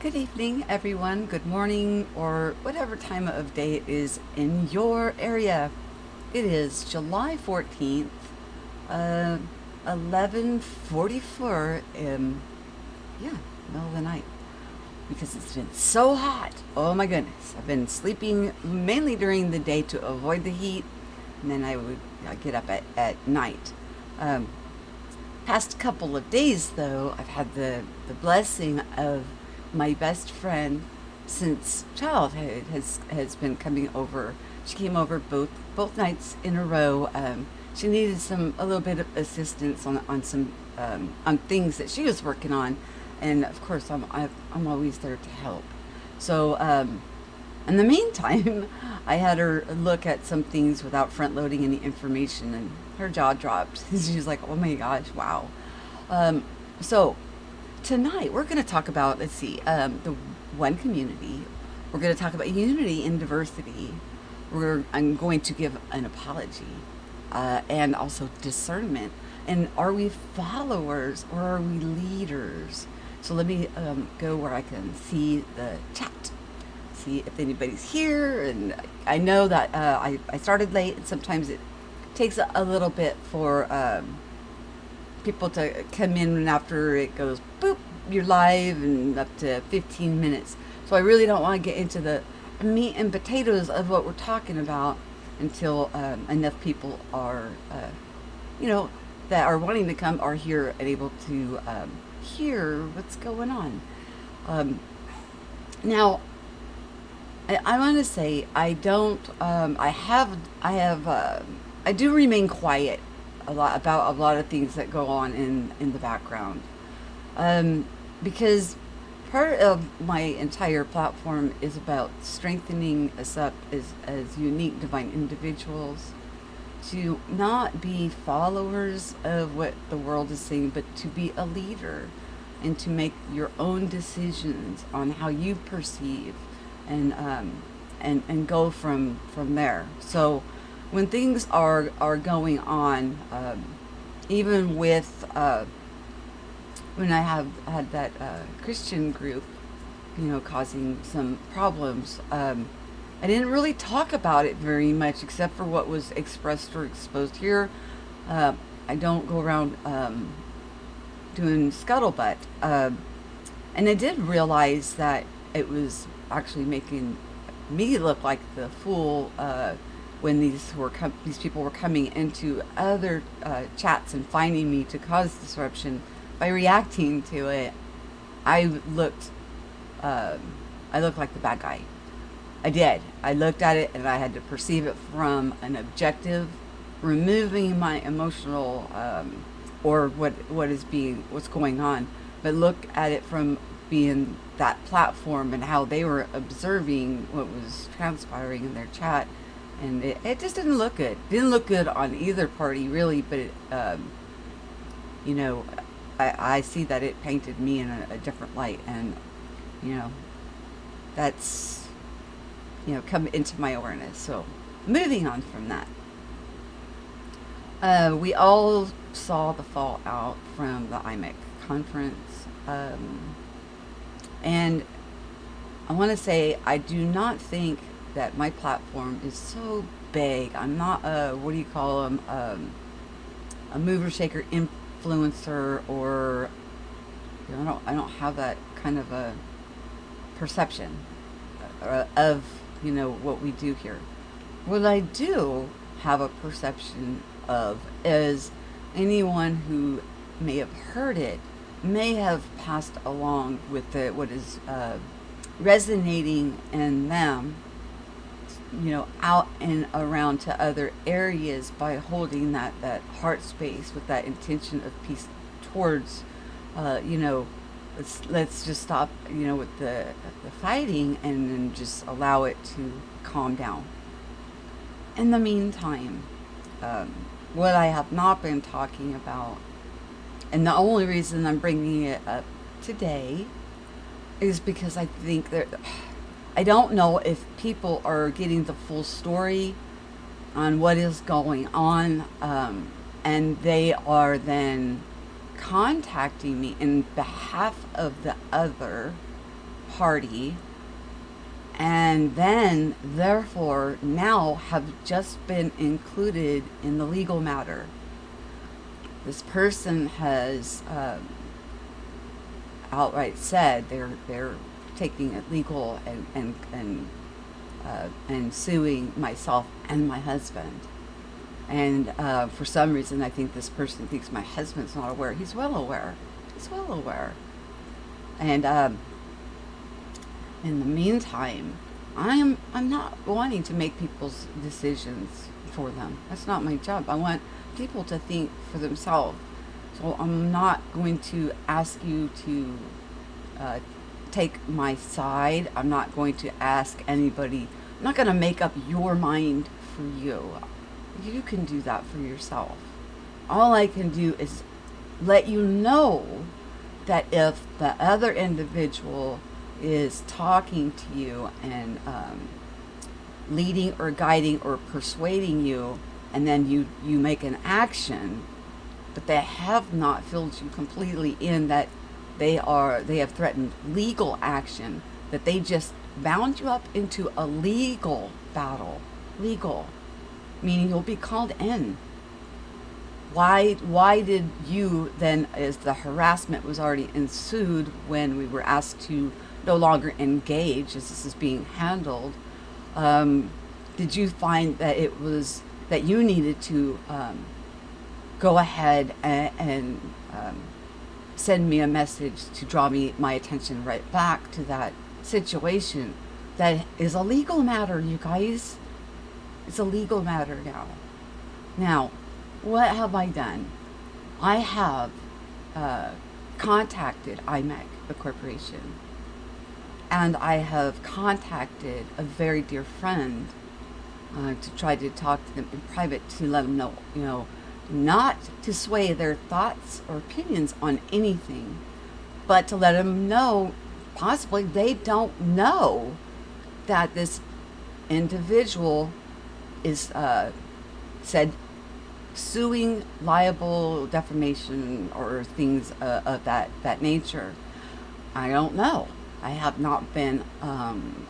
Good evening, everyone. Good morning, or whatever time of day it is in your area. It is July 14th, uh, 11:44. Yeah, middle of the night because it's been so hot. Oh my goodness! I've been sleeping mainly during the day to avoid the heat, and then I get up at night. Um, Past couple of days, though, I've had the blessing of my best friend since childhood has been coming over. She came over both nights in a row. She needed a little bit of assistance on some on things that she was working on, and of course I'm always there to help. So in the meantime, I had her look at some things without front loading any information, and her jaw dropped. She's like, "Oh my gosh, wow!" Um, so tonight we're going to talk about, let's see, the one community. We're going to talk about unity in diversity. I'm going to give an apology, and also discernment. And are we followers or are we leaders? So let me go where I can see the chat, see if anybody's here. And I know that I started late, and sometimes it takes a little bit for people to come in, and after it goes boop, you're live, and up to 15 minutes. So I really don't want to get into the meat and potatoes of what we're talking about until enough people are, that are wanting to come are here and able to hear what's going on. Now, I want to say I don't. I do remain quiet a lot about a lot of things that go on in the background, because part of my entire platform is about strengthening us up as unique divine individuals, to not be followers of what the world is saying, but to be a leader and to make your own decisions on how you perceive and and go from there. So when things are going on, even with when I have had that Christian group, causing some problems, I didn't really talk about it very much, except for what was expressed or exposed here. I don't go around doing scuttlebutt, and I did realize that it was actually making me look like the fool when these people were coming into other chats and finding me to cause disruption by reacting to it. I looked like the bad guy. I did. I looked at it and I had to perceive it from an objective, removing my emotional or what's going on, but look at it from being that platform and how they were observing what was transpiring in their chat, and it just didn't look good. Didn't look good on either party really, but you know, I see that it painted me in a different light, and that's come into my awareness. So moving on from that, we all saw the fallout from the IMEC conference, and I want to say I do not think that my platform is so big. I'm not a, what do you call them, a mover shaker influencer, or I don't have that kind of a perception of what we do here. What I do have a perception of is anyone who may have heard it may have passed along with what is resonating in them, out and around to other areas by holding that heart space with that intention of peace towards, let's just stop, with the fighting, and then just allow it to calm down. In the meantime, what I have not been talking about, and the only reason I'm bringing it up today, is because I think I don't know if people are getting the full story on what is going on, and they are then contacting me in behalf of the other party, and then therefore now have just been included in the legal matter. This person has outright said they're taking it legal and suing myself and my husband. And for some reason, I think this person thinks my husband's not aware. He's well aware. He's well aware. And in the meantime, I'm not wanting to make people's decisions for them. That's not my job. I want people to think for themselves. So I'm not going to ask you to take my side. I'm not going to ask anybody. I'm not going to make up your mind for you. You can do that for yourself. All I can do is let you know that if the other individual is talking to you and leading or guiding or persuading you, and then you make an action, but they have not filled you completely in, that they have threatened legal action, that they just bound you up into a legal battle. Legal, meaning you'll be called in. Why did you then, as the harassment was already ensued when we were asked to no longer engage as this is being handled, did you find that it was that you needed to go ahead and send me a message to draw my attention right back to that situation? That is a legal matter, you guys. It's a legal matter now. Now, what have I done? I have contacted IMEC, the corporation, and I have contacted a very dear friend to try to talk to them in private, to let them know, not to sway their thoughts or opinions on anything, but to let them know possibly they don't know that this individual is said suing, liable, defamation, or things of that nature. I don't know. I have not been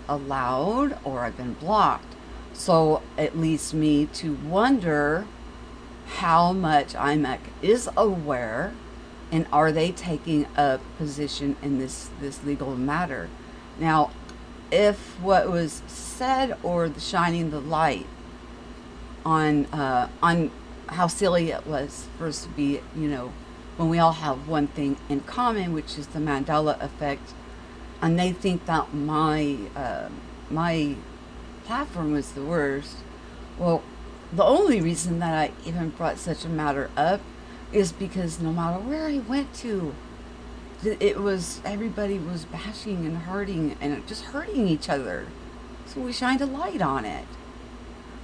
allowed, or I've been blocked. So it leads me to wonder how much IMEC is aware, and are they taking a position in this legal matter. Now, if what was said, or the shining the light on how silly it was for us to be, when we all have one thing in common, which is the Mandela effect, and they think that my platform was the worst. Well, the only reason that I even brought such a matter up is because no matter where I went to, everybody was bashing and hurting and just hurting each other. So we shined a light on it.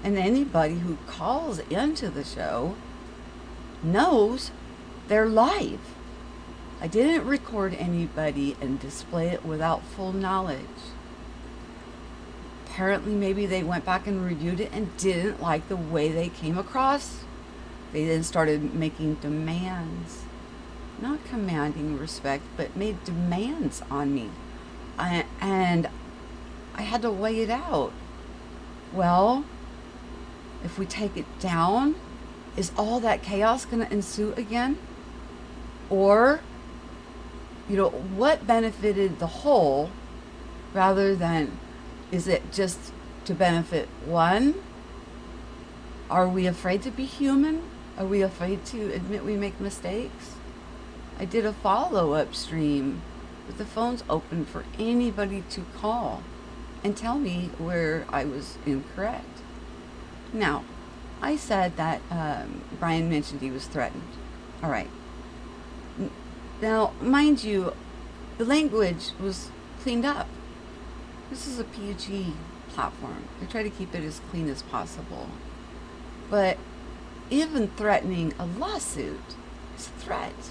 And anybody who calls into the show knows they're live. I didn't record anybody and display it without full knowledge. Apparently, maybe they went back and reviewed it and didn't like the way they came across. They then started making demands. Not commanding respect, but made demands on me. And I had to weigh it out. Well, if we take it down, is all that chaos going to ensue again? Or, what benefited the whole rather than, is it just to benefit one? Are we afraid to be human? Are we afraid to admit we make mistakes? I did a follow-up stream with the phones open for anybody to call and tell me where I was incorrect. Now, I said that Brian mentioned he was threatened. All right. Now, mind you, the language was cleaned up. This is a PG platform. I try to keep it as clean as possible. But even threatening a lawsuit is a threat.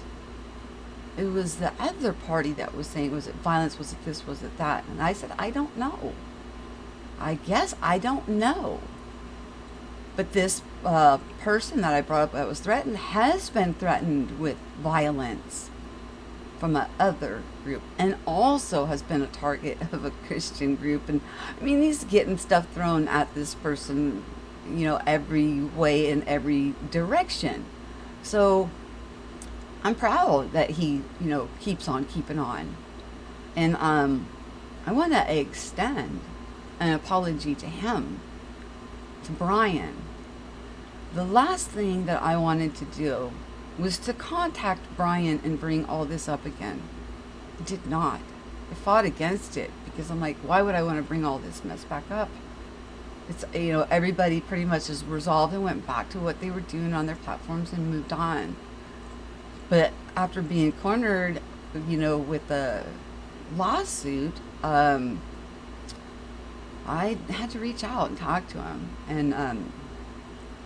It was the other party that was saying, was it violence, was it this, was it that? And I said, I don't know. I guess I don't know. But this person that I brought up that was threatened has been threatened with violence. from a other group, and also has been a target of a Christian group. And I mean, he's getting stuff thrown at this person, every way in every direction. So I'm proud that he, keeps on keeping on. And I want to extend an apology to him, to Brian. The last thing that I wanted to do was to contact Brian and bring all this up again. I did not. I fought against it because I'm like, why would I want to bring all this mess back up? It's, everybody pretty much is resolved and went back to what they were doing on their platforms and moved on. But after being cornered, with a lawsuit, I had to reach out and talk to him, and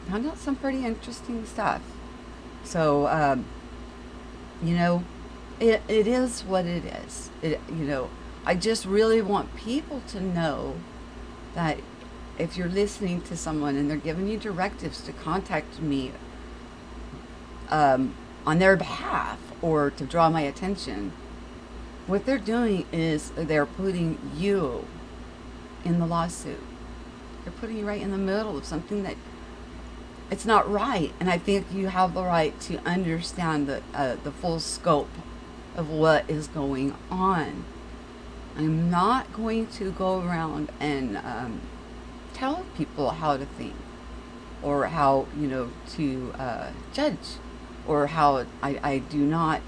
found out some pretty interesting stuff. So, it is what it is. I just really want people to know that if you're listening to someone and they're giving you directives to contact me on their behalf or to draw my attention, what they're doing is they're putting you in the lawsuit. They're putting you right in the middle of something that it's not right. And I think you have the right to understand the full scope of what is going on. I'm not going to go around and tell people how to think, or how to judge, or how I do not.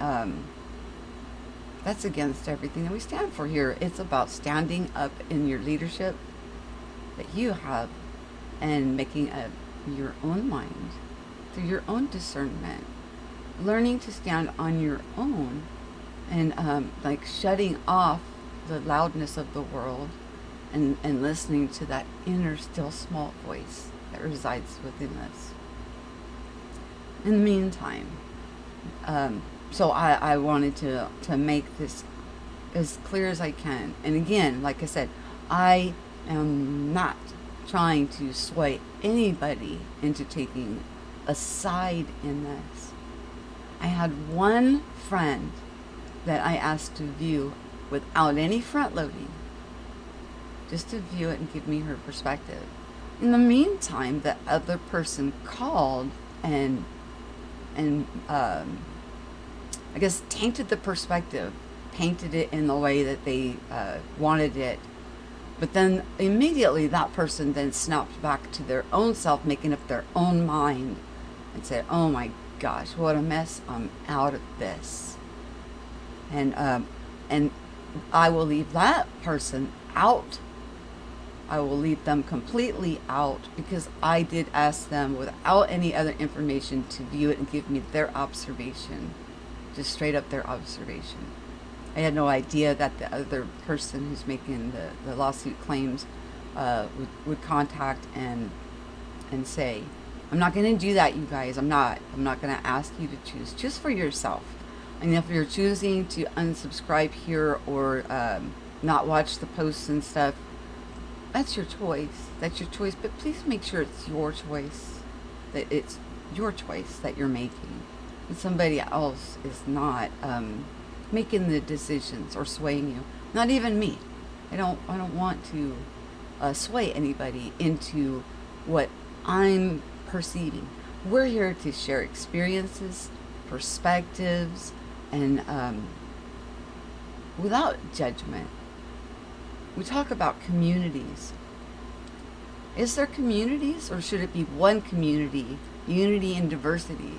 That's against everything that we stand for here. It's about standing up in your leadership that you have and making up your own mind through your own discernment, learning to stand on your own, and like shutting off the loudness of the world and listening to that inner still small voice that resides within us. In the meantime, so I wanted to make this as clear as I can. And again, like I said, I am not trying to sway anybody into taking a side in this. I had one friend that I asked to view without any front loading, just to view it and give me her perspective. In the meantime, the other person called and I guess tainted the perspective, painted it in the way that they wanted it. But then immediately that person then snapped back to their own self, making up their own mind, and said, oh my gosh, what a mess, I'm out of this. And I will leave that person out. I will leave them completely out, because I did ask them without any other information to view it and give me their observation, just straight up their observation. I had no idea that the other person who's making the lawsuit claims would contact and say, I'm not going to do that, you guys. I'm not going to ask you to choose. Choose for yourself. And if you're choosing to unsubscribe here or not watch the posts and stuff, that's your choice. That's your choice. But please make sure it's your choice. That it's your choice that you're making. And somebody else is not making the decisions or swaying you. Not even me. I don't want to sway anybody into what I'm perceiving. We're here to share experiences, perspectives, and without judgment. We talk about communities. Is there communities, or should it be one community, unity and diversity?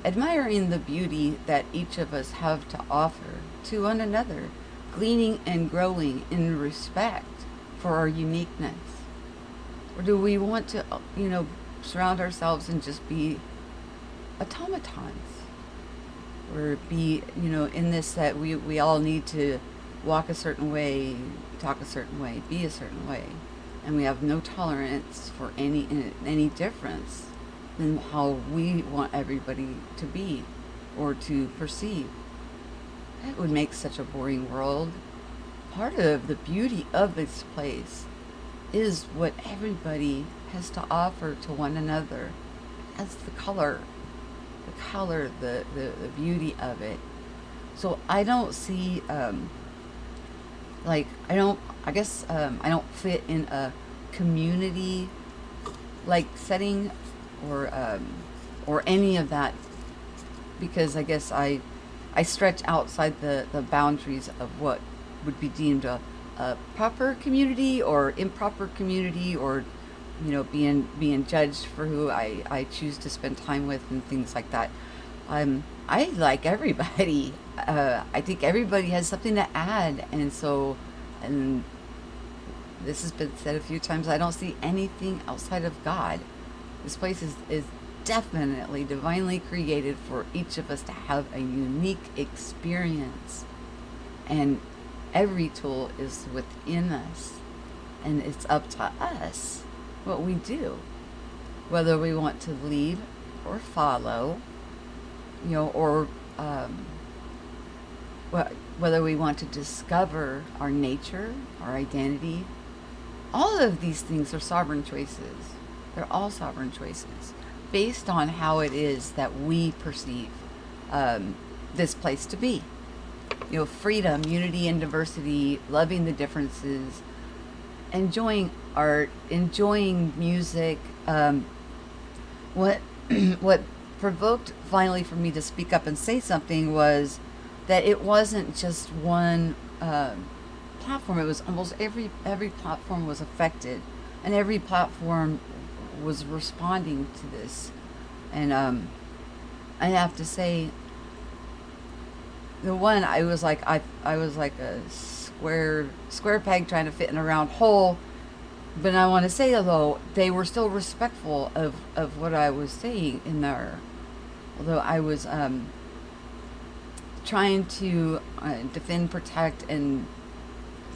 Admiring the beauty that each of us have to offer to one another, gleaning and growing in respect for our uniqueness. Or do we want to, surround ourselves and just be automatons? Or be, in this that we all need to walk a certain way, talk a certain way, be a certain way, and we have no tolerance for any difference than how we want everybody to be or to perceive. That would make such a boring world. Part of the beauty of this place is what everybody has to offer to one another. That's the color, the beauty of it. So I don't see, like, I don't, I guess, I don't fit in a community like setting, or, or any of that, because I guess I stretch outside the boundaries of what would be deemed a proper community or improper community, or being judged for who I choose to spend time with and things like that. I like everybody. I think everybody has something to add, and this has been said a few times. I don't see anything outside of God. This place is definitely divinely created for each of us to have a unique experience, and every tool is within us, and it's up to us what we do, whether we want to lead or follow, or whether we want to discover our nature, our identity. All of these things are sovereign choices. They're all sovereign choices based on how it is that we perceive this place to be. Freedom, unity, and diversity, loving the differences, enjoying art, enjoying music. What what provoked finally for me to speak up and say something was that it wasn't just one platform. It was almost every platform was affected, and every platform was responding to this. And I have to say, the one I was like I was like a square peg trying to fit in a round hole. But I want to say, though, they were still respectful of what I was saying in there. Although I was trying to defend, protect, and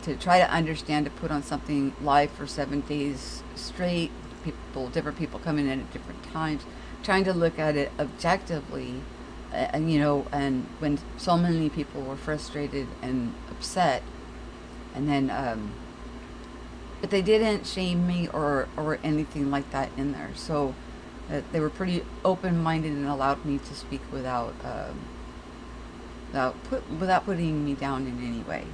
to try to understand, to put on something live for 7 days straight, different people coming in at different times, trying to look at it objectively, and when so many people were frustrated and upset, and then, but they didn't shame me or anything like that in there. So they were pretty open-minded and allowed me to speak without putting me down in any way.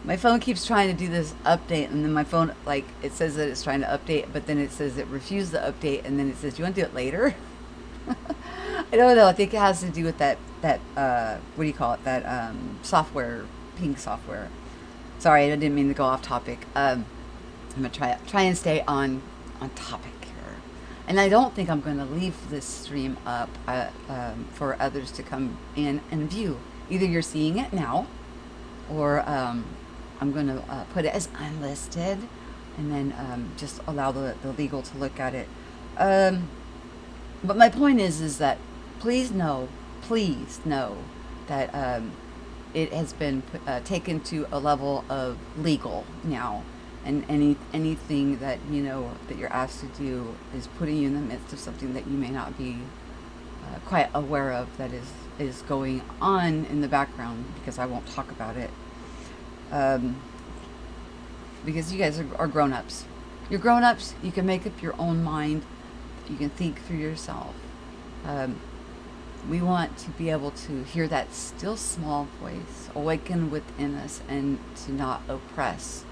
My phone keeps trying to do this update, and then my phone, like, it says that it's trying to update, but then it says it refused the update, and then it says, "Do you want to do it later?" I don't know. I think it has to do with that what do you call it? That software, pink software. Sorry, I didn't mean to go off topic. I'm gonna try and stay on topic here, and I don't think I'm gonna leave this stream up for others to come in and view. Either you're seeing it now, or I'm gonna put it as unlisted, and then just allow the legal to look at it. But my point is that please know that it has been taken to a level of legal now, and anything that that you're asked to do is putting you in the midst of something that you may not be quite aware of, that is going on in the background, because I won't talk about it, because you guys are grown-ups. You're grown-ups. You can make up your own mind. You can think for yourself. We want to be able to hear that still small voice awaken within us, and to not oppress,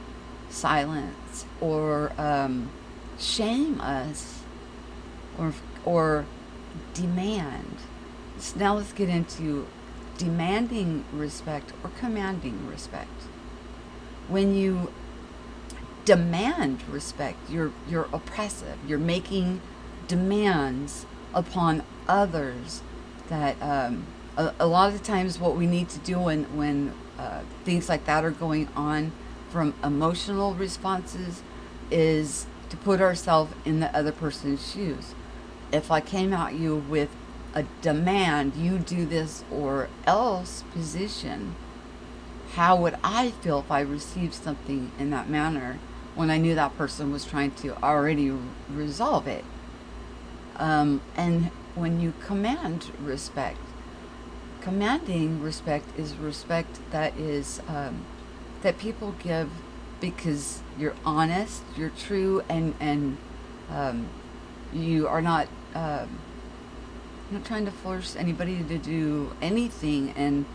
silence, or shame us, or demand. So now let's get into demanding respect or commanding respect. When you demand respect, you're oppressive. You're making demands upon others that a lot of the times what we need to do when things like that are going on from emotional responses is to put ourselves in the other person's shoes. If I came at you with a demand, you do this or else position, how would I feel if I received something in that manner when I knew that person was trying to already resolve it? And when you command respect, commanding respect is respect that is that people give because you're honest, you're true, and you are not I'm not trying to force anybody to do anything, and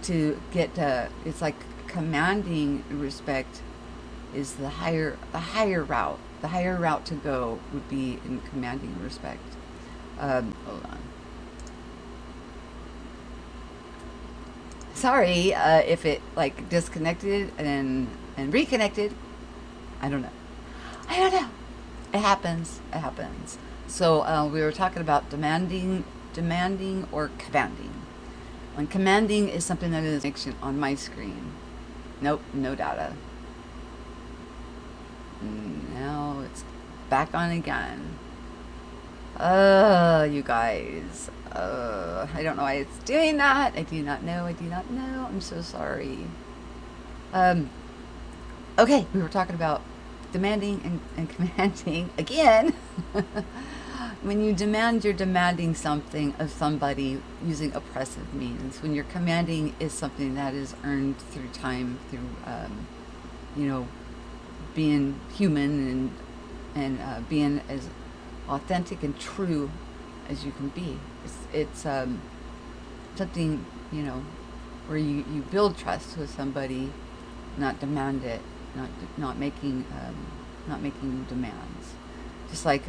to get it's like commanding respect is the higher route. The higher route to go would be in commanding respect. Hold on. Sorry if it like disconnected and reconnected. I don't know. I don't know. It happens. It happens. So we were talking about demanding or commanding. When commanding is something that is action on my screen. Nope, no data. Now it's back on again. You guys. I don't know why it's doing that. I do not know. I do not know. I'm so sorry. Okay, we were talking about demanding and commanding again. When you demand, you're demanding something of somebody using oppressive means. When you're commanding is something that is earned through time, through you know, being human and being as authentic and true as you can be. It's something, you know, where you build trust with somebody, not demand it, not making demands. Just like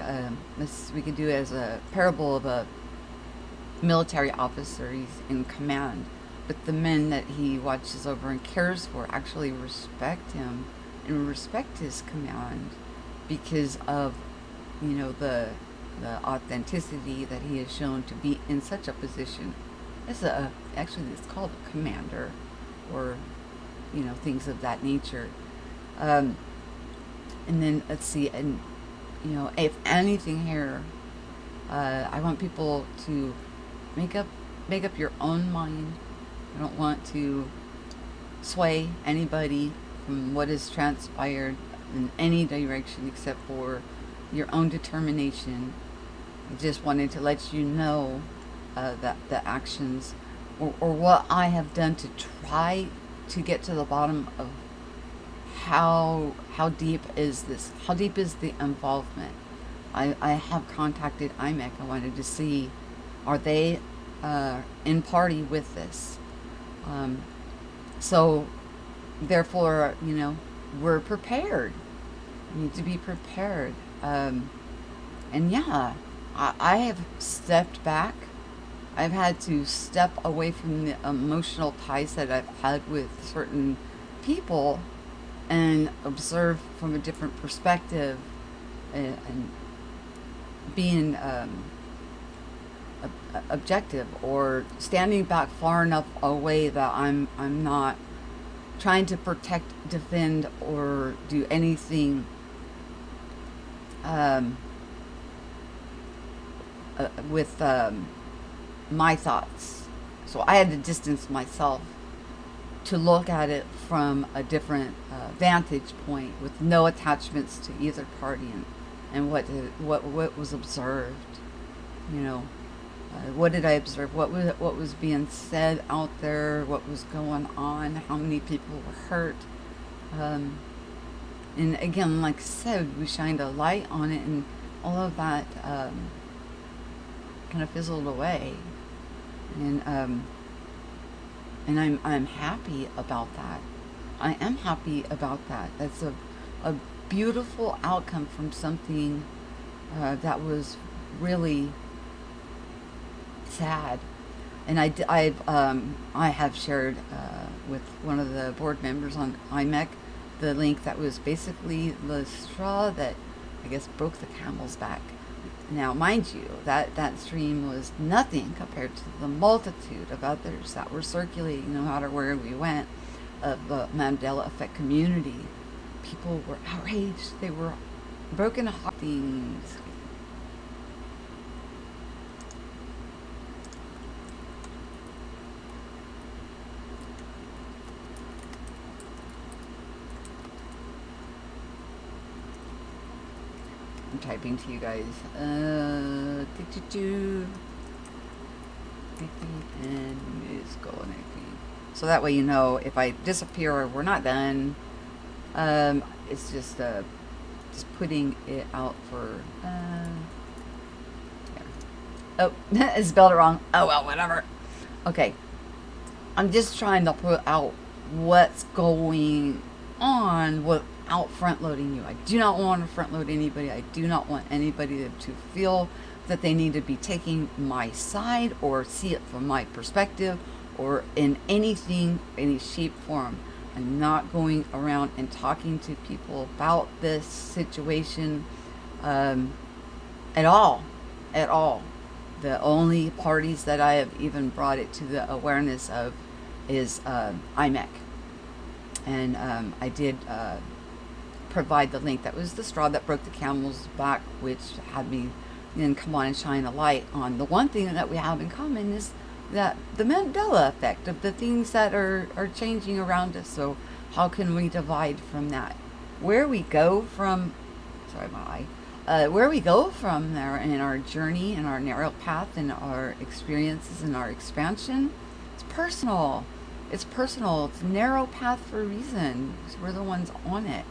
this, we could do it as a parable of a military officer. He's in command, but the men that he watches over and cares for actually respect him and respect his command because of, you know, the authenticity that he has shown to be in such a position. Actually it's called a commander, or, you know, things of that nature. And then let's see, and you know, if anything here, I want people to make up your own mind. I don't want to sway anybody from what has transpired in any direction except for your own determination. I just wanted to let you know that the actions or what I have done to try to get to the bottom of how deep is this? How deep is the involvement? I have contacted IMEC. I wanted to see, are they in party with this? So therefore, you know, we're prepared. We need to be prepared. And yeah, I have stepped back. I've had to step away from the emotional ties that I've had with certain people and observe from a different perspective, and being objective, or standing back far enough away that I'm not trying to protect, defend, or do anything with my thoughts. So I had to distance myself to look at it from a different vantage point, with no attachments to either party, and what was observed. You know, what did I observe? What was being said out there? What was going on? How many people were hurt? And again, like I said, we shined a light on it, and all of that kind of fizzled away. And I'm happy about that. I am happy about that. That's a beautiful outcome from something that was really sad. And I have shared with one of the board members on IMEC the link that was basically the straw that I guess broke the camel's back. Now, mind you, that stream was nothing compared to the multitude of others that were circulating no matter where we went, of the Mandela effect community. People were outraged. They were broken hearted. I'm typing to you guys. And is going. So that way you know if I disappear or we're not done. It's just putting it out for. Oh, I spelled it wrong. Oh well, whatever. Okay, I'm just trying to put out what's going on without front loading you. I do not want to front load anybody. I do not want anybody to feel that they need to be taking my side or see it from my perspective or in anything, any shape, form. I'm not going around and talking to people about this situation at all. At all. The only parties that I have even brought it to the awareness of is IMEC. And I did provide the link. That was the straw that broke the camel's back, which had me then come on and shine a light on the one thing that we have in common is that the Mandela effect of the things that are changing around us. So how can we divide from that? Where we go from, sorry, my eye. Where we go from there in our journey and our narrow path and our experiences and our expansion, it's personal. It's personal. It's a narrow path for a reason because we're the ones on it.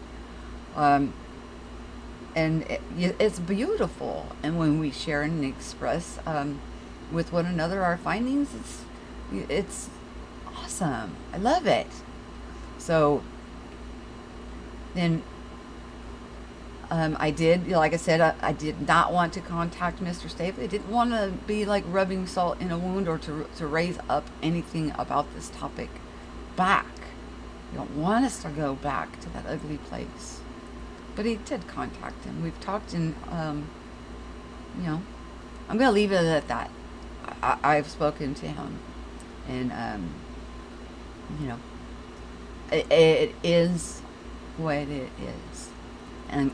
And it's beautiful. And when we share and express with one another our findings, it's awesome. I love it. So then I did, like I said, I did not want to contact Mr. Stavely. I didn't want to be like rubbing salt in a wound or to raise up anything about this topic back. You don't want us to go back to that ugly place. But he did contact him. We've talked and, I'm going to leave it at that. I've spoken to him. And, it is what it is. And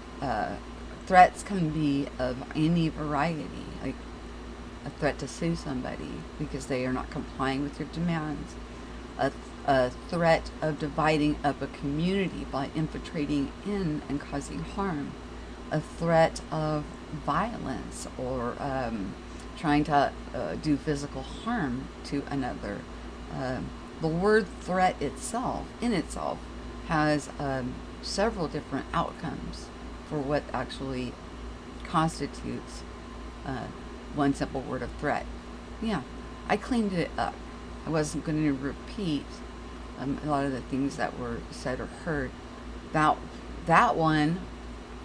threats can be of any variety, like a threat to sue somebody because they are not complying with your demands, a threat of dividing up a community by infiltrating in and causing harm, a threat of violence or trying to do physical harm to another. The word threat itself, in itself, has several different outcomes for what actually constitutes one simple word of threat. Yeah, I cleaned it up. I wasn't going to repeat a lot of the things that were said or heard. That one,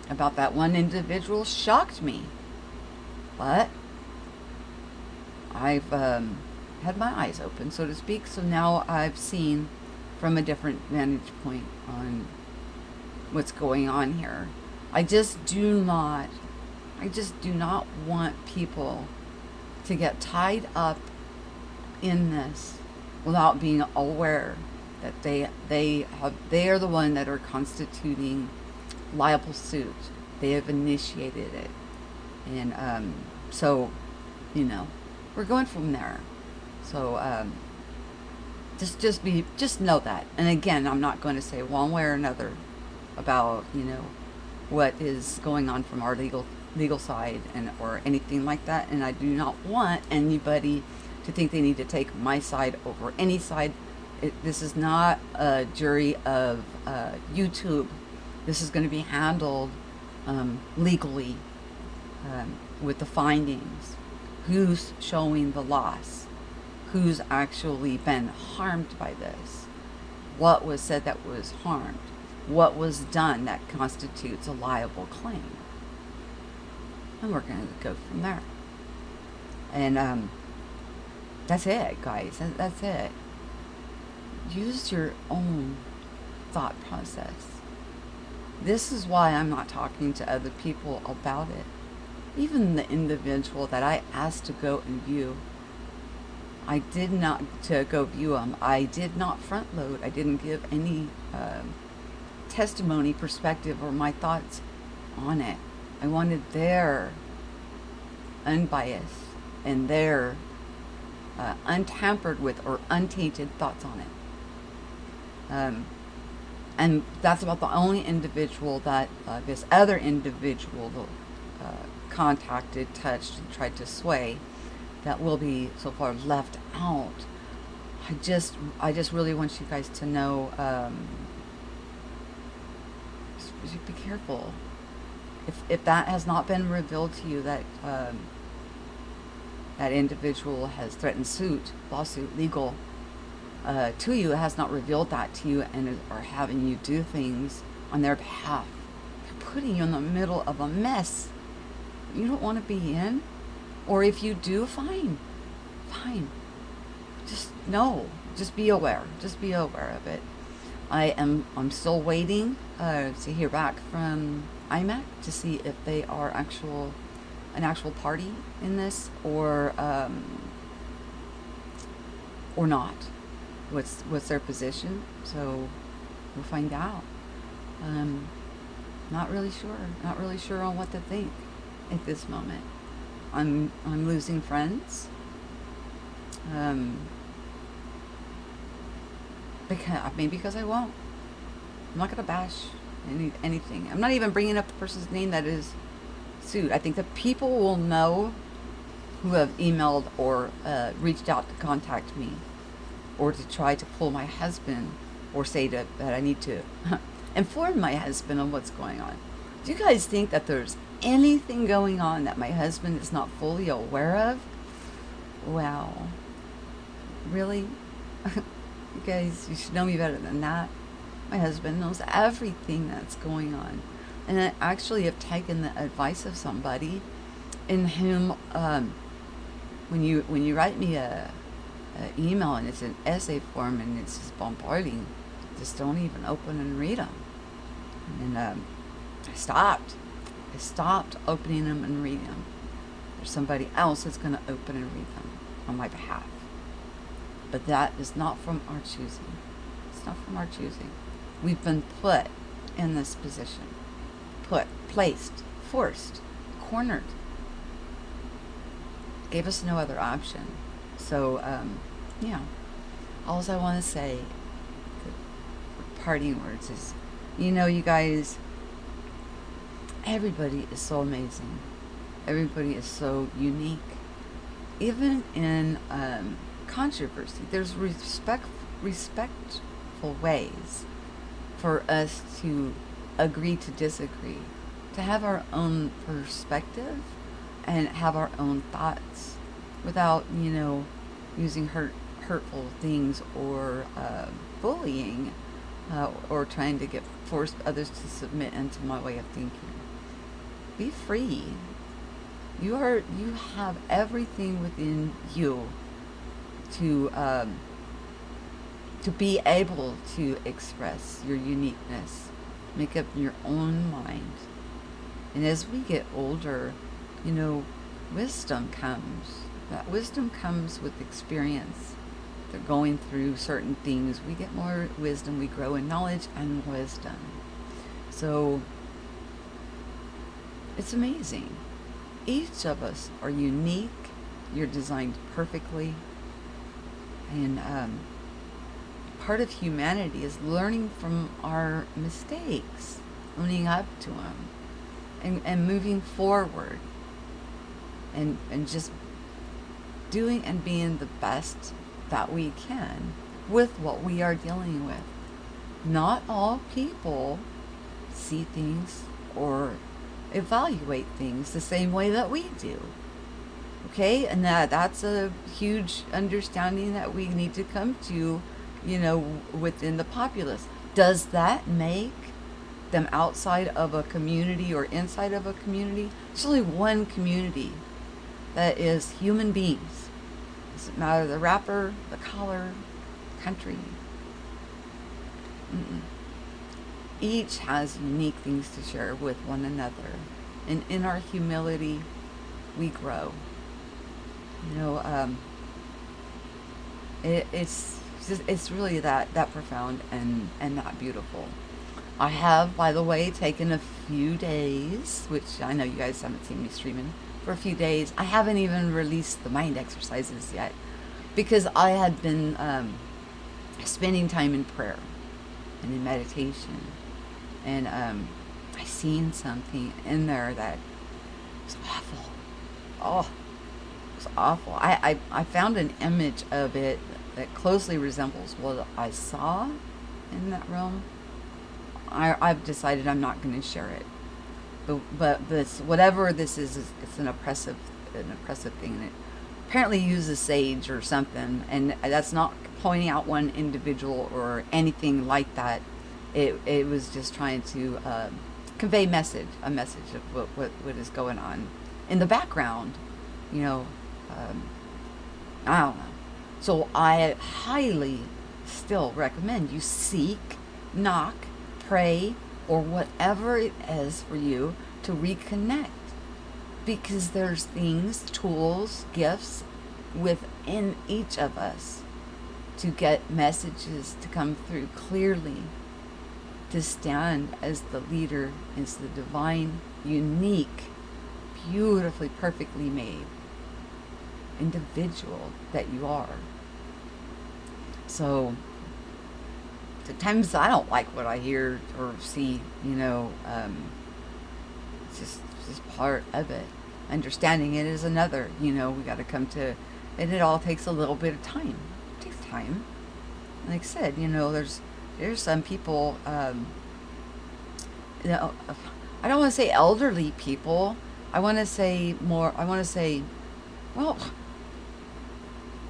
about that one individual, shocked me. But I've had my eyes open, so to speak, so now I've seen from a different vantage point on what's going on here. I just do not want people to get tied up in this without being aware that they are the one that are constituting liable suit. They have initiated it, and so we're going from there. So just know that. And again, I'm not going to say one way or another about what is going on from our legal side or anything like that. And I do not want anybody to think they need to take my side over any side. This is not a jury of YouTube. This is going to be handled legally with the findings. Who's showing the loss? Who's actually been harmed by this? What was said that was harmed? What was done that constitutes a liable claim? And we're going to go from there. And that's it, guys. That's it. Use your own thought process. This is why I'm not talking to other people about it. Even the individual that I asked to go and view, I did not to go view them. I did not front load. I didn't give any testimony, perspective, or my thoughts on it. I wanted their unbiased and their untampered with or untainted thoughts on it. And that's about the only individual that this other individual contacted, touched, and tried to sway that will be so far left out. I just really want you guys to know, just be careful. If that has not been revealed to you, that that individual has threatened lawsuit, legal, to you, has not revealed that to you, and are having you do things on their behalf. They're putting you in the middle of a mess you don't want to be in. Or if you do, fine. Just be aware. Just be aware of it. I'm still waiting to hear back from IMEC to see if they are an actual party in this, or not. What's their position? So we'll find out. Not really sure on what to think at this moment. I'm losing friends. Because I won't. I'm not gonna bash anything. I'm not even bringing up the person's name that is sued. I think that people will know who have emailed or reached out to contact me, or to try to pull my husband, or say that I need to inform my husband on what's going on. Do you guys think that there's anything going on that my husband is not fully aware of? Wow. Really? You guys, you should know me better than that. My husband knows everything that's going on. And I actually have taken the advice of somebody in whom, when you write me a email and it's an essay form and it's just bombarding, just don't even open and read them. And I stopped opening them and reading them. There's somebody else that's going to open and read them on my behalf. But that is not from our choosing. It's not from our choosing. We've been put in this position. Placed, forced, cornered. Gave us no other option. So, all I want to say, the parting words is, you guys, everybody is so amazing. Everybody is so unique. Even in controversy, there's respectful ways for us to agree to disagree, to have our own perspective and have our own thoughts without, using hurtful things, or bullying, or trying to force others to submit into my way of thinking. Be free. You have everything within you to be able to express your uniqueness, make up your own mind. And as we get older, wisdom comes. That wisdom comes with experience. They're going through certain things. We get more wisdom. We grow in knowledge and wisdom. So it's amazing. Each of us are unique. You're designed perfectly. And part of humanity is learning from our mistakes, owning up to them, and moving forward, and just doing and being the best that we can with what we are dealing with. Not all people see things or evaluate things the same way that we do. Okay? And that's a huge understanding that we need to come to, within the populace. Does that make them outside of a community or inside of a community? There's only one community that is human beings. Doesn't matter the rapper, the color, country. Each has unique things to share with one another. And in our humility, we grow. It's really that profound and that beautiful. I have, by the way, taken a few days, which I know you guys haven't seen me streaming for a few days. I haven't even released the mind exercises yet, because I had been spending time in prayer and in meditation, and I seen something in there that was awful. Oh, it was awful. I found an image of it that closely resembles what I saw in that realm. I've decided I'm not going to share it. But this, whatever this is, it's an oppressive thing. And apparently uses sage or something, and that's not pointing out one individual or anything like that. It was just trying to convey a message of what is going on in the background, you know. I don't know. So I highly still recommend you seek, knock, pray, or whatever it is for you to reconnect. Because there's things, tools, gifts within each of us to get messages to come through clearly, to stand as the leader, as the divine, unique, beautifully, perfectly made individual that you are. So sometimes I don't like what I hear or see, it's just part of it. Understanding it is another, we got to come to, and it all takes a little bit of time. It takes time. Like I said, there's some people, I don't want to say elderly people. I want to say, well,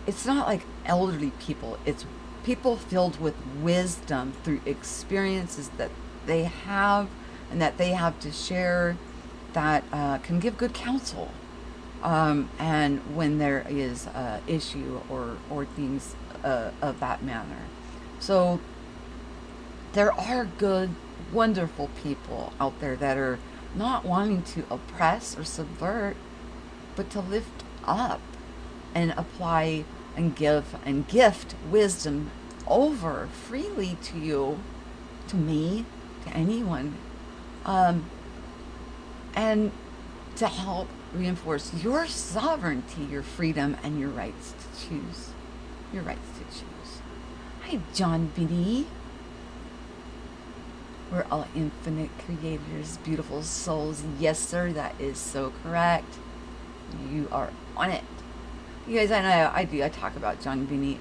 it's not like elderly people. It's people filled with wisdom through experiences that they have and that they have to share, that can give good counsel. And when there is issue or things of that manner. So there are good, wonderful people out there that are not wanting to oppress or subvert, but to lift up and apply and give and gift wisdom over freely to you, to me, to anyone, and to help reinforce your sovereignty, your freedom, and your rights to choose. Your rights to choose. Hi, John B. We're all infinite creators, beautiful souls. Yes, sir, that is so correct. You are on it. You guys, I know I talk about John Beanie,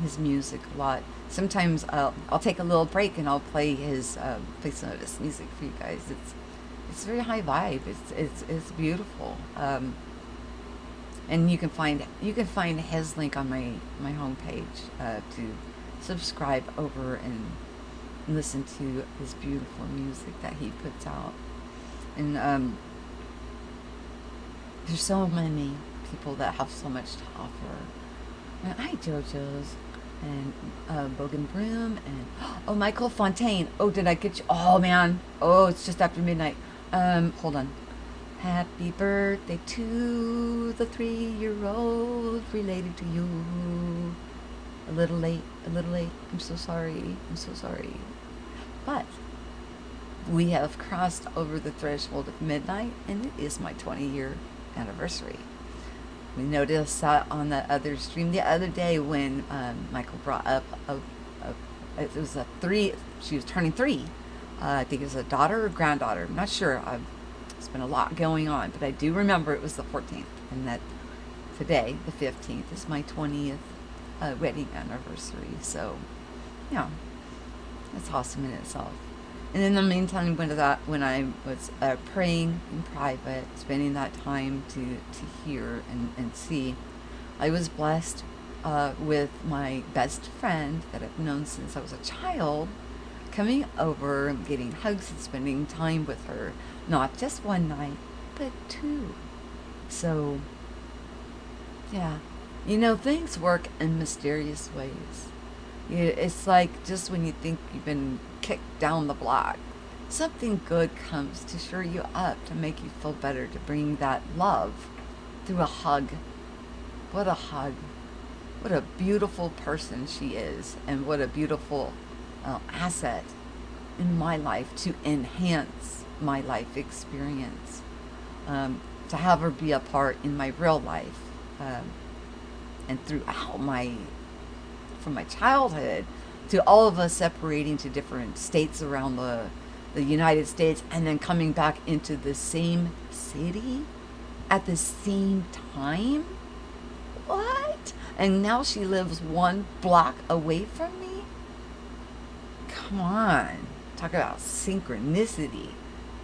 his music a lot. Sometimes I'll take a little break and I'll play play some of his music for you guys. It's very high vibe. It's beautiful. And you can find his link on my homepage to subscribe over and listen to his beautiful music that he puts out. And there's so many people that have so much to offer. And hi, JoJo's, and Bogan Broom, and Michael Fontaine. Oh, did I get you? Oh man. Oh, it's just after midnight. Hold on. Happy birthday to the 3-year-old related to you. A little late. I'm so sorry. But we have crossed over the threshold of midnight, and it is my 20-year anniversary. We noticed that on the other stream the other day when Michael brought up it was a 3. She was turning 3. I think it was a daughter or granddaughter. I'm not sure. There's been a lot going on, but I do remember it was the 14th, and that today, the 15th, is my 20th wedding anniversary. So, yeah, that's awesome in itself. And in the meantime, when I was praying in private, spending that time to hear and see, I was blessed with my best friend that I've known since I was a child, coming over and getting hugs and spending time with her, not just one night, but 2. So, yeah, things work in mysterious ways. It's like just when you think you've been kicked down the block, something good comes to cheer you up, to make you feel better, to bring that love through a hug. What a hug. What a beautiful person she is, and what a beautiful asset in my life to enhance my life experience. To have her be a part in my real life, and throughout from my childhood to all of us separating to different states around the United States, and then coming back into the same city at the same time. What? And now she lives 1 block away from me? Come on. Talk about synchronicity.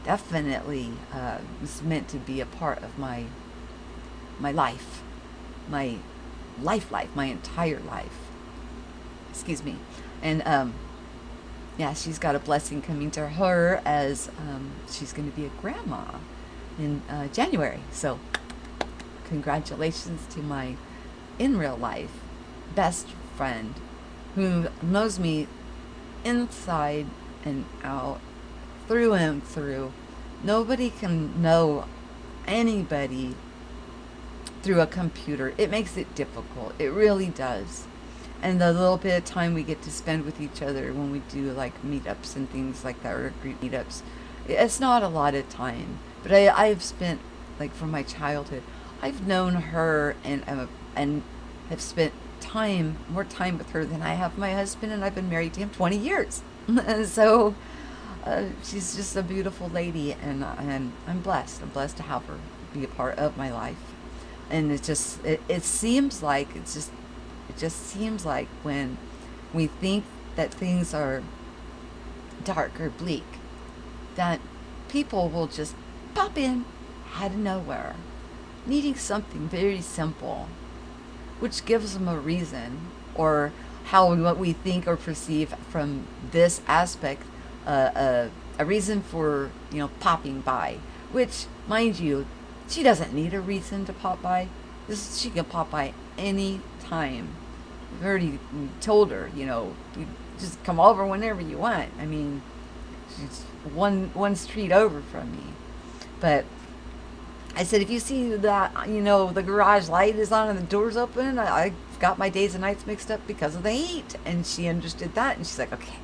Definitely was meant to be a part of my life. my my entire life. Excuse me. And yeah, she's got a blessing coming to her as she's going to be a grandma in January. So congratulations to my in real life best friend who knows me inside and out, through and through. Nobody can know anybody through a computer. It makes it difficult. It really does. And the little bit of time we get to spend with each other when we do like meetups and things like that, or group meetups, it's not a lot of time. But I've spent, like, from my childhood, I've known her and have spent more time with her than I have my husband, and I've been married to him 20 years. So she's just a beautiful lady, and I'm blessed. I'm blessed to have her be a part of my life. And it just seems like it just seems like when we think that things are dark or bleak, that people will just pop in out of nowhere, needing something very simple, which gives them a reason, or what we think or perceive from this aspect, a reason for, popping by. Which, mind you, she doesn't need a reason to pop by. She can pop by any time. I've already told her, you just come over whenever you want. I mean, she's one street over from me. But I said, if you see that, the garage light is on and the door's open, I got my days and nights mixed up because of the heat. And she understood that, and she's like, okay.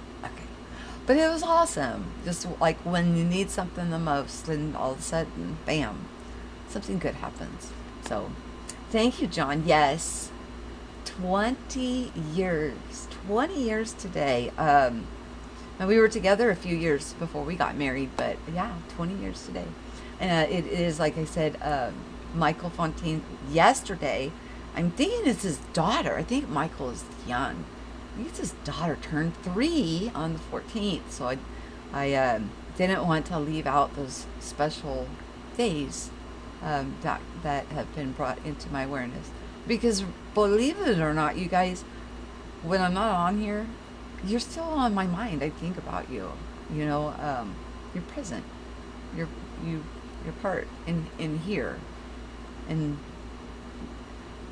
But it was awesome. Just like when you need something the most, and all of a sudden, bam, something good happens. So thank you, John. Yes, 20 years today. And we were together a few years before we got married, but yeah, 20 years today. And it is, like I said, Michael Fontaine yesterday. I'm thinking it's his daughter. I think Michael is young. I think it's his daughter turned 3 on the 14th. So I didn't want to leave out those special days that have been brought into my awareness. Because believe it or not, you guys, when I'm not on here, you're still on my mind. I think about you. You're present. You're part in here. And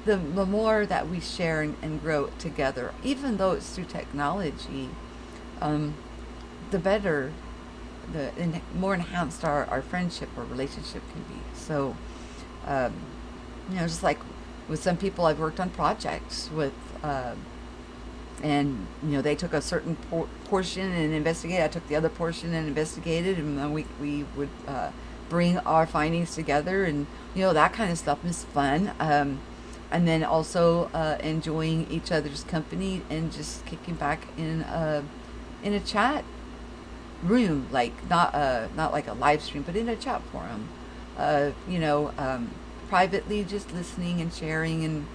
the more that we share and grow together, even though it's through technology, the better, the more enhanced our friendship or relationship can be. So, just like with some people I've worked on projects with, and they took a certain portion and investigated. I took the other portion and investigated, and then we would bring our findings together, and that kind of stuff is fun. And then also enjoying each other's company and just kicking back in a chat room, like not like a live stream, but in a chat forum. Privately, just listening and sharing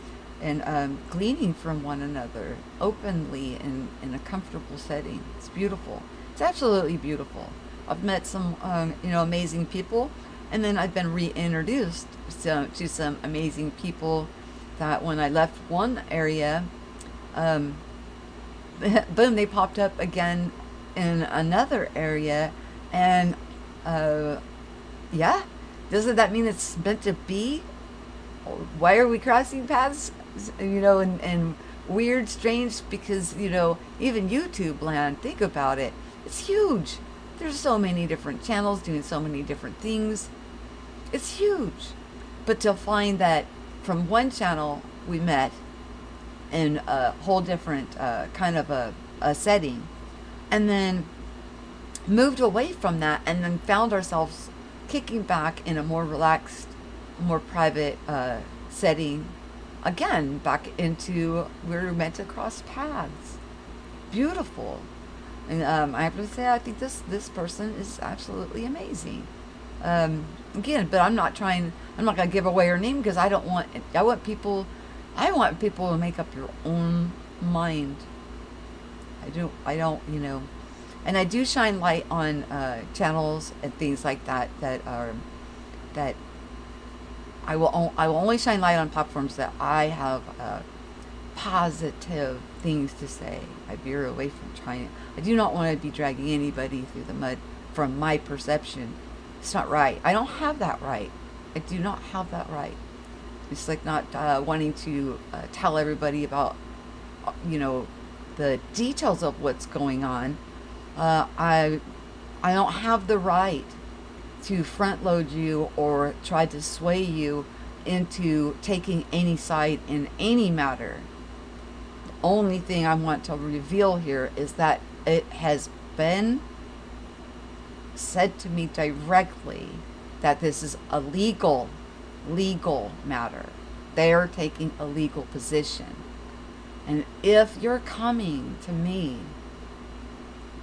and gleaning from one another openly in a comfortable setting. It's beautiful. It's absolutely beautiful. I've met some amazing people, and then I've been reintroduced to some amazing people that when I left one area, boom, they popped up again in another area, and yeah, doesn't that mean it's meant to be? Why are we crossing paths? And weird, strange, because even YouTube land, think about it, it's huge. There's so many different channels doing so many different things. It's huge. But to find that from one channel we met in a whole different kind of a setting, and then moved away from that, and then found ourselves kicking back in a more relaxed, more private setting, again, back into where we're meant to cross paths. Beautiful. And I have to say, I think this person is absolutely amazing. Again, but I'm not going to give away her name, because I want people to make up your own mind. I don't, and I do shine light on channels and things like that I will only shine light on platforms that I have positive things to say. I veer away from trying. I do not want to be dragging anybody through the mud from my perception. It's not right. I don't have that right. I do not have that right. It's like not wanting to tell everybody about, the details of what's going on. I don't have the right to front load you or try to sway you into taking any side in any matter. The only thing I want to reveal here is that it has been said to me directly that this is a legal matter. They are taking a legal position. And if you're coming to me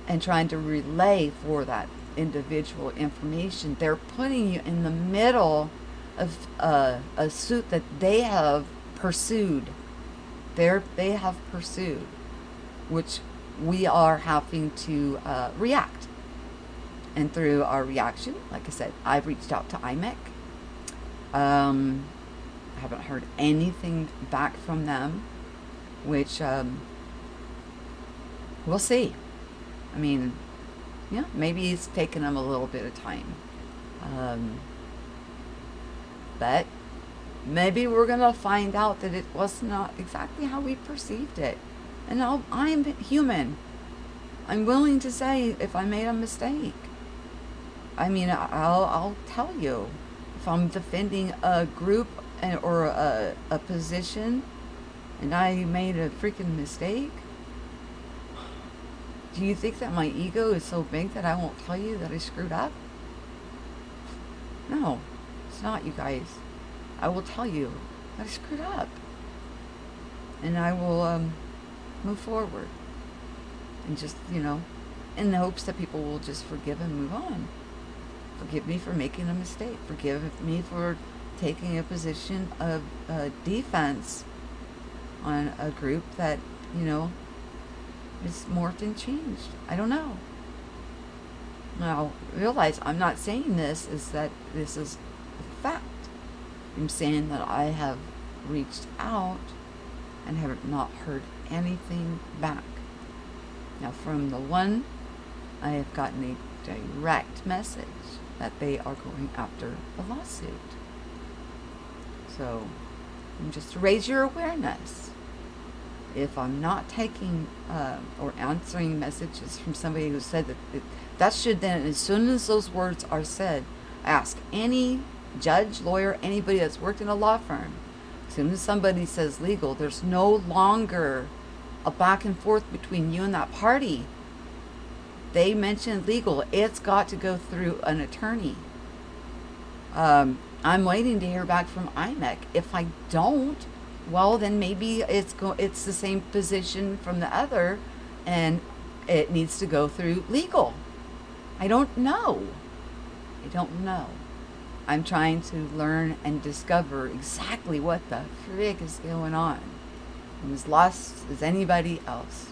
and trying to relay for that individual information, they're putting you in the middle of a suit that they have pursued. They have pursued, which we are having to react. And through our reaction, like I said, I've reached out to IMEC. I haven't heard anything back from them, which we'll see. I mean, yeah, maybe it's taken them a little bit of time. But maybe we're going to find out that it was not exactly how we perceived it. And I'm human. I'm willing to say if I made a mistake. I mean, I'll tell you if I'm defending a group or a position and I made a freaking mistake. Do you think that my ego is so big that I won't tell you that I screwed up? No, it's not, you guys. I will tell you that I screwed up. And I will move forward. And just, in the hopes that people will just forgive and move on. Forgive me for making a mistake. Forgive me for taking a position of defense on a group that, is morphed and changed. I don't know. Now, realize I'm not saying this is that this is a fact. I'm saying that I have reached out and have not heard anything back. Now, from the one, I have gotten a direct message that they are going after a lawsuit. So, just to raise your awareness, if I'm not taking or answering messages from somebody who said that should then, as soon as those words are said, ask any judge, lawyer, anybody that's worked in a law firm. As soon as somebody says legal, there's no longer a back and forth between you and that party. They mentioned legal. It's got to go through an attorney. I'm waiting to hear back from IMEC. If I don't, well, then maybe it's the same position from the other, and it needs to go through legal. I don't know. I'm trying to learn and discover exactly what the frig is going on. I'm as lost as anybody else.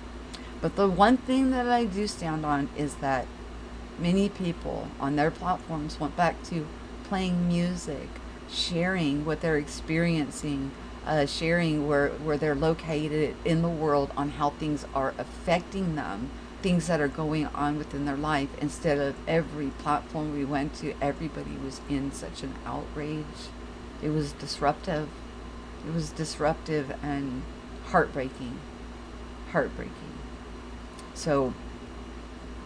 But the one thing that I do stand on is that many people on their platforms went back to playing music, sharing what they're experiencing, sharing where they're located in the world on how things are affecting them, things that are going on within their life. Instead of every platform we went to, everybody was in such an outrage. It was disruptive. And heartbreaking. So,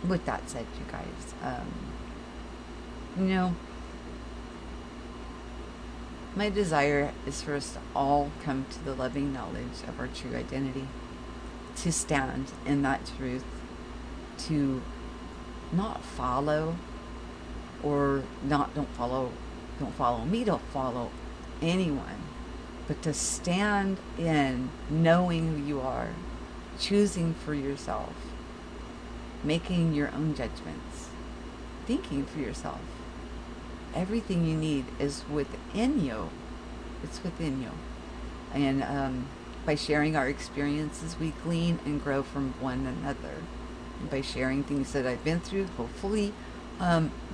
with that said, you guys, my desire is for us to all come to the loving knowledge of our true identity, to stand in that truth, to not follow or don't follow me, don't follow anyone, but to stand in knowing who you are, choosing for yourself, making your own judgments, thinking for yourself. Everything you need is within you. It's within you. And by sharing our experiences, we glean and grow from one another. And by sharing things that I've been through, hopefully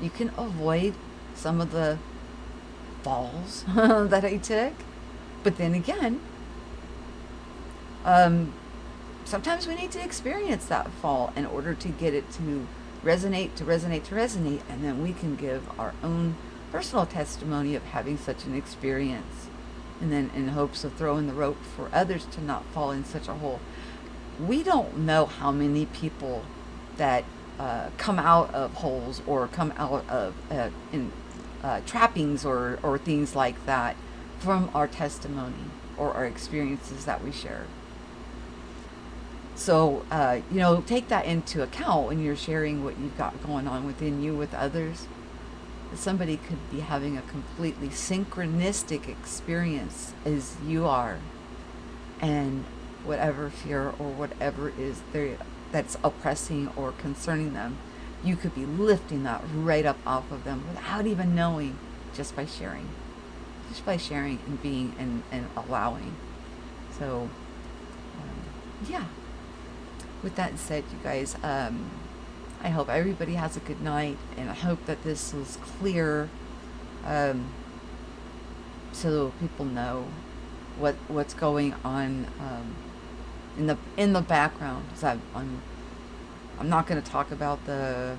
you can avoid some of the falls that I took. But then again, sometimes we need to experience that fall in order to get it to resonate, and then we can give our own personal testimony of having such an experience, and then in hopes of throwing the rope for others to not fall in such a hole. We don't know how many people that come out of holes or come out of trappings or things like that from our testimony or our experiences that we share. So, take that into account when you're sharing what you've got going on within you with others. Somebody could be having a completely synchronistic experience as you are, and whatever fear or whatever is there that's oppressing or concerning them, you could be lifting that right up off of them without even knowing, just by sharing and being and allowing. So, yeah. With that said, you guys, I hope everybody has a good night, and I hope that this was clear, so people know what's going on in the background. So I'm not going to talk about the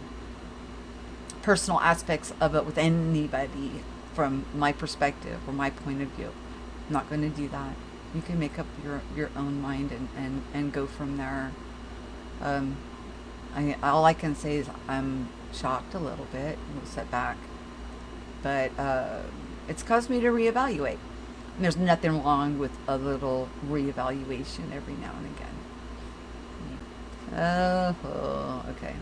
personal aspects of it with anybody from my perspective or my point of view. I'm not going to do that. You can make up your own mind and go from there. All I can say is I'm shocked a little bit, a little setback, but it's caused me to reevaluate. And there's nothing wrong with a little reevaluation every now and again. Okay.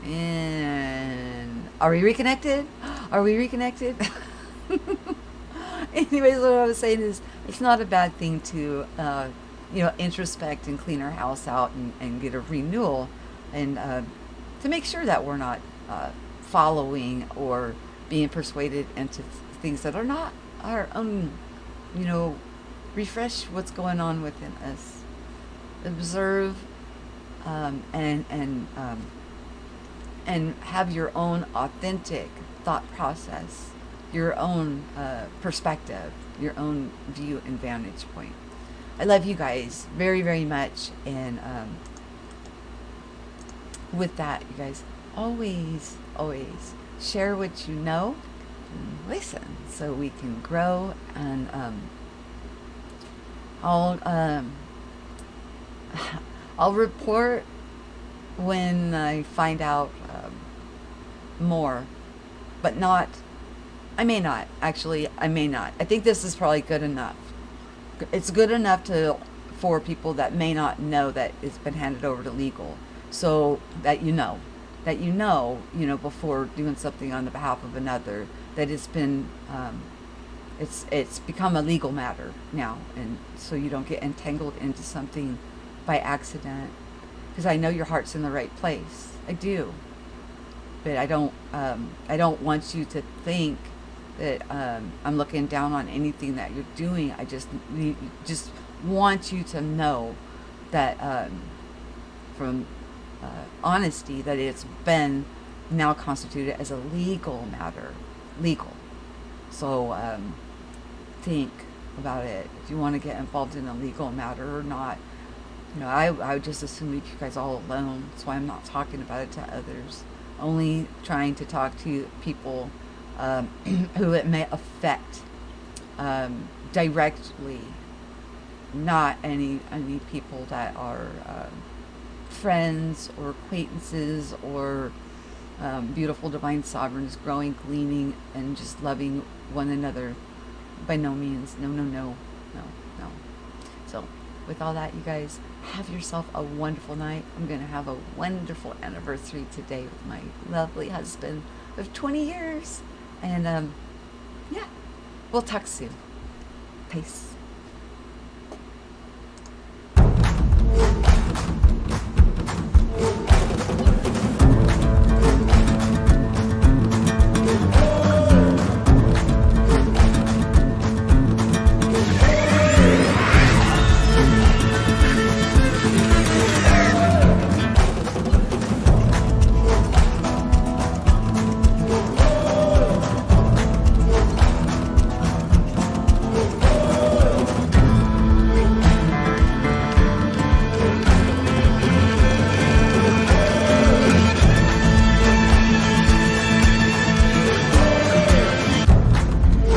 And are we reconnected? Anyways, what I was saying is, it's not a bad thing to introspect and clean our house out and get a renewal, and to make sure that we're not following or being persuaded into things that are not our own. Refresh what's going on within us. Observe and have your own authentic thought process, your own perspective, your own view and vantage point. I love you guys very, very much, and with that, you guys, always share what you know and listen so we can grow, and I'll report when I find out more, but I may not. I think this is probably good enough. It's good enough for people that may not know that it's been handed over to legal, so that before doing something on the behalf of another, that it's been it's become a legal matter now, and so you don't get entangled into something by accident, because I know your heart's in the right place. I do, but I don't want you to think that I'm looking down on anything that you're doing. I just want you to know that from honesty, that it's been now constituted as a legal matter. So think about it. If you want to get involved in a legal matter or not. I would just assume leave you guys all alone. That's why I'm not talking about it to others. Only trying to talk to people who it may affect directly, not any people that are friends or acquaintances or beautiful divine sovereigns, growing, gleaning, and just loving one another. By no means. No. So with all that, you guys, have yourself a wonderful night. I'm going to have a wonderful anniversary today with my lovely husband of 20 years. And, we'll talk soon. Peace.